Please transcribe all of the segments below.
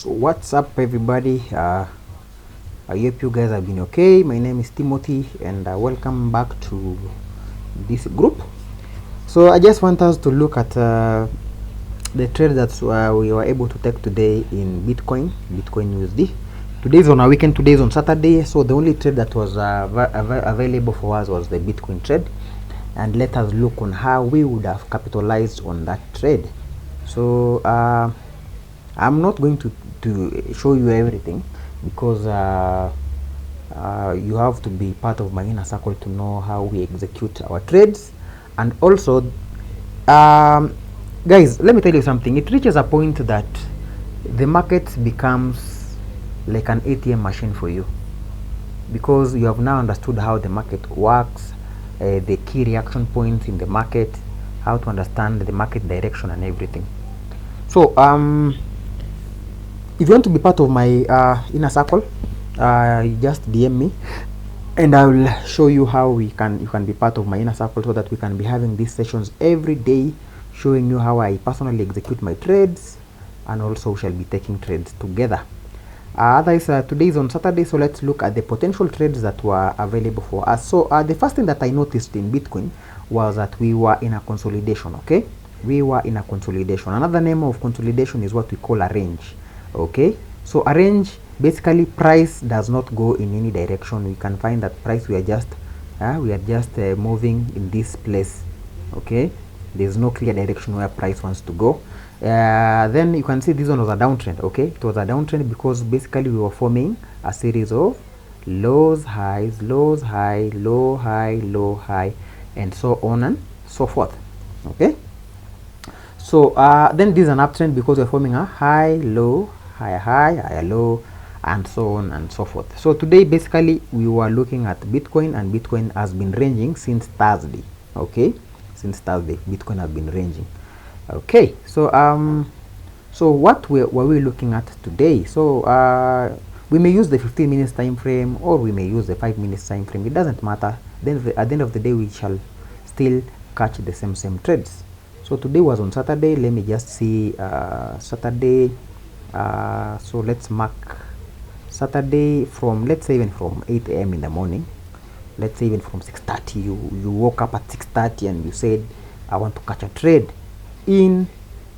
So what's up, everybody? I hope you guys have been okay. My name is Timothy, and welcome back to this group. So I just want us to look at the trade that we were able to take today in Bitcoin USD. Today's on a weekend. Today's on Saturday, so the only trade that was available for us was the Bitcoin trade, and let us look on how we would have capitalized on that trade. So I'm not going to show you everything, because you have to be part of my inner circle to know how we execute our trades. And also, guys, let me tell you something. It reaches a point that the market becomes like an ATM machine for you, because you have now understood how the market works, the key reaction points in the market, how to understand the market direction and everything. So if you want to be part of my inner circle, you just DM me, and I will show you how you can be part of my inner circle, so that we can be having these sessions every day, showing you how I personally execute my trades, and also shall be taking trades together. Otherwise, today is on Saturday, so let's look at the potential trades that were available for us. So the first thing that I noticed in Bitcoin was that we were in a consolidation. Okay, we were in a consolidation. Another name of consolidation is what we call a range. Okay, so a range, basically price does not go in any direction. We can find that price, we are just moving in this place. Okay, there's no clear direction where price wants to go. Then you can see this one was a downtrend. Okay, it was a downtrend because basically we were forming a series of lows, highs, lows, high, low, high, low, high, and so on and so forth. Okay, so then this is an uptrend because we're forming a high, low, high, high, high, low, and so on and so forth. So today basically we were looking at Bitcoin, and Bitcoin has been ranging since Thursday. Okay, since Thursday Bitcoin has been ranging. Okay, so so what were we looking at today? So we may use the 15 minutes time frame, or we may use the 5 minutes time frame. It doesn't matter. Then at the end of the day we shall still catch the same trades. So today was on Saturday. Let me just see Saturday. So let's mark Saturday from, let's say, even from 8 a.m. in the morning. Let's say even from 6:30. You woke up at 6:30 and you said, I want to catch a trade in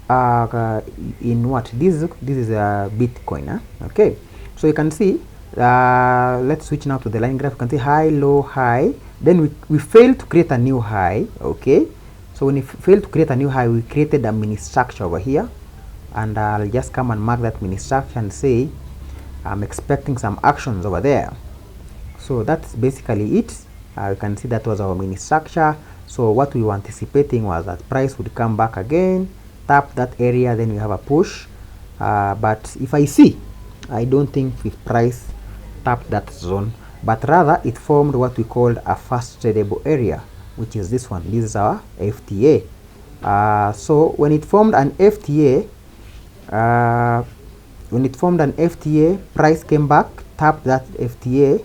what? This is a Bitcoin. Huh? Okay, so you can see, let's switch now to the line graph. You can see high, low, high. Then we failed to create a new high. Okay, so when we failed to create a new high, we created a mini structure over here, and I'll just come and mark that mini structure and say I'm expecting some actions over there. So that's basically it. You can see that was our mini structure. So what we were anticipating was that price would come back again, tap that area, then we have a push. But if I don't think if price tapped that zone, but rather it formed what we called a fast tradable area, which is this one. This is our FTA. So when it formed an FTA, price came back, tapped that FTA,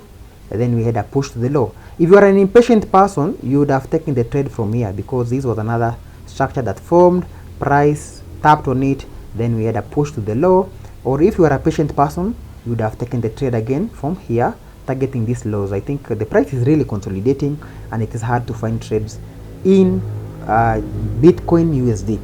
and then we had a push to the low. If you are an impatient person, you would have taken the trade from here, because this was another structure that formed, price tapped on it, then we had a push to the low. Or if you are a patient person, you would have taken the trade again from here, targeting these lows. I think the price is really consolidating, and it is hard to find trades in Bitcoin USD.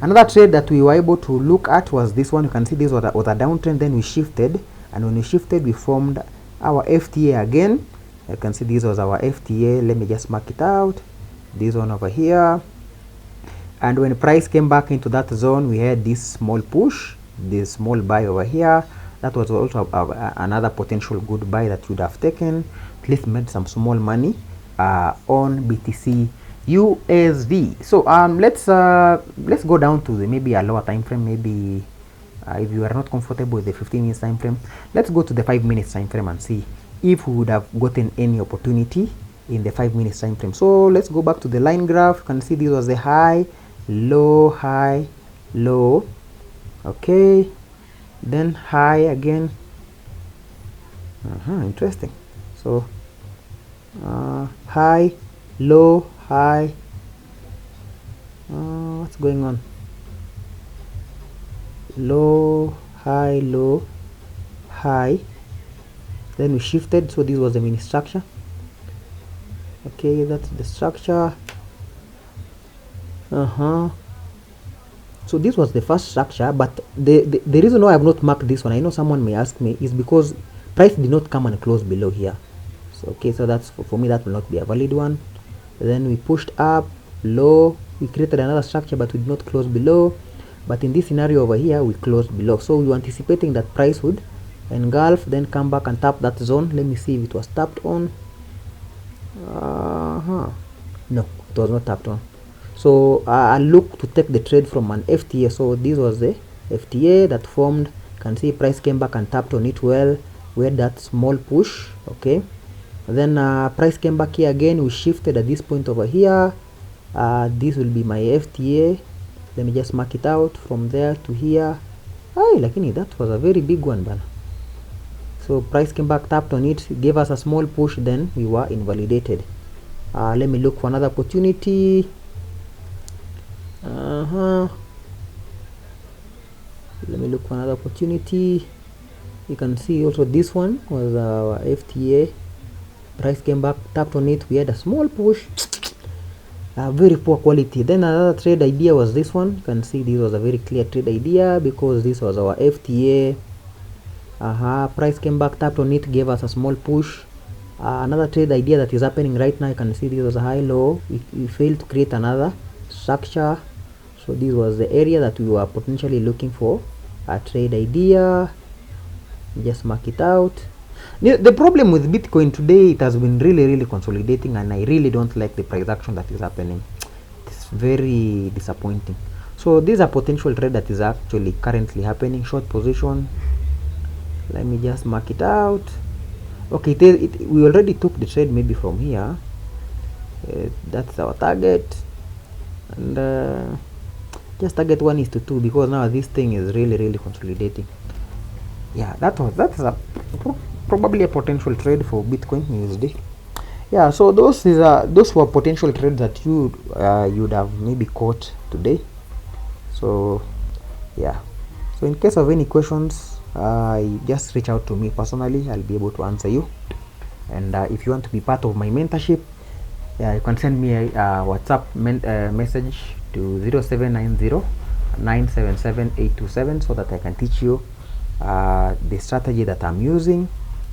Another trade that we were able to look at was this one. You can see this was a downtrend, then we shifted, and when we shifted, we formed our FTA again. You can see this was our FTA. Let me just mark it out, this one over here. And when price came back into that zone, we had this small push, this small buy over here. That was also another potential good buy that you would have taken. At least made some small money on BTCUSD. So let's go down to maybe a lower time frame. Maybe if you are not comfortable with the 15 minutes time frame, let's go to the 5 minutes time frame and see if we would have gotten any opportunity in the 5 minutes time frame. So let's go back to the line graph. You can see this was the high, low, high, low. Okay, then high again. Interesting. So high, low, high. What's going on? Low, high, low, high, then we shifted. So this was the mini structure. Okay, that's the structure. So this was the first structure, but the reason why I have not marked this one, I know someone may ask me, is because price did not come and close below here. So okay, so that's for me, that will not be a valid one. Then we pushed up low, we created another structure, but we did not close below. But in this scenario over here, we closed below. So we were anticipating that price would engulf, then come back and tap that zone. Let me see if it was tapped on. No, it was not tapped on. So I look to take the trade from an FTA. So this was the FTA that formed. You can see price came back and tapped on it well. We had that small push. Okay, then price came back here again. We shifted at this point over here. This will be my FTA. Let me just mark it out from there to here. Lakini that was a very big one, bana. So price came back, tapped on it, gave us a small push, then we were invalidated. Let me look for another opportunity. Let me look for another opportunity. You can see also this one was our FTA. Price came back, tapped on it, we had a small push. Very poor quality. Then another trade idea was this one. You can see this was a very clear trade idea because this was our FTA. Price came back, tapped on it, gave us a small push. Another trade idea that is happening right now, you can see this was a high low. We failed to create another structure. So this was the area that we were potentially looking for a trade idea. Just mark it out. The problem with Bitcoin today, it has been really consolidating, and I really don't like the price action that is happening. It's very disappointing. So this is a potential trade that is actually currently happening. Short position. Let me just mark it out. Okay, we already took the trade maybe from here. That's our target, and just target 1:2 because now this thing is really consolidating. Yeah, that's probably a potential trade for Bitcoin USD. Yeah, so those were potential trades that you would have maybe caught today. So yeah, so in case of any questions, just reach out to me personally. I'll be able to answer you. And if you want to be part of my mentorship, you can send me a WhatsApp message to 0790 977 827 so that I can teach you the strategy that I'm using,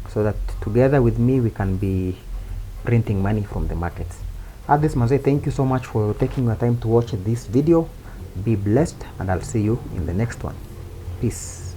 so that together with me we can be printing money from the markets. At this Manze, thank you so much for taking your time to watch this video. Be blessed, and I'll see you in the next one. Peace.